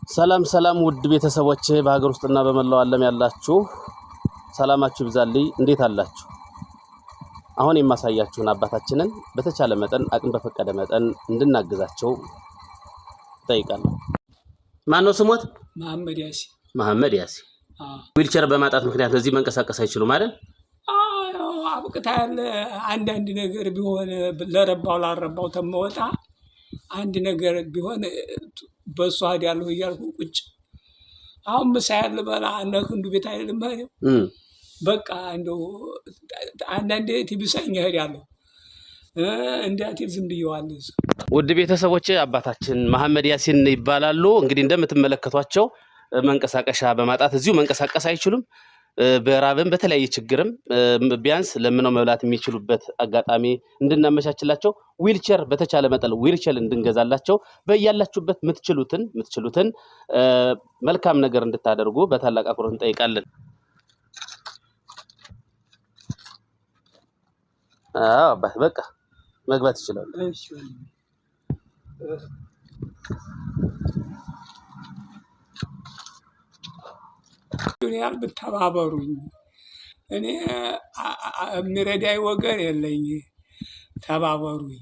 ሰላም ሰላም ውድ ቤተሰቦቼ በሀገር ውስጥና በመላው ዓለም ያላችሁ ሰላማችሁ ይብዛልኝ እንዴት አላችሁ አሁን የማሳያችሁን አባታችንን በተቻለ መጠን አቅም በፈቀደ መጠን እንድናግዛቸው ጠይቃለሁ ማን ነው ስሞት መሐመድ ያሲ ዊልቸር በማጣት ምክንያት ለዚህ መንቀሳቀስ አይችሉም አይደል አብቅታል አንድ ነገር ቢሆን ለረባው ላረባው ተመወጣ አንድ ነገር ቢሆን በሷ ያለው ይያልኩ ቁጭ አሁን መሳያል በላ አንዱ ቤት አይደለም ማለት በቃ እንደው አንዳንዴ ቲብሳኝ ያለው እንዴት ዝም ብየዋለሁ ውድ ቤተሰቦቼ አባታችን መሐመድ ያሲን ይባላሉ እንግዲህ እንደምትመለከቷቸው መንቀሳቀሻ በማጣት እዚሁ መንቀሳቀስ አይችሉም በራብም በተለያየ ችግርም ቢያንስ ለምነው መብላት የሚችሉበት አጋጣሚ እንድናመቻችላቸው ዊልቸር በተቻለ መጠን ዊልቸር እንድንገዛላቸው በእያላችሁበት ምትችሉትን መልካም ነገር እንድታደርጉ በታላቅ አክብሮት እንጠይቃለን አባህ በቃ መግባት ይችላል እሺ ዱንያል በተባበሩኝ እኔ ምረዳይ ወገን የለኝ ተባበሩኝ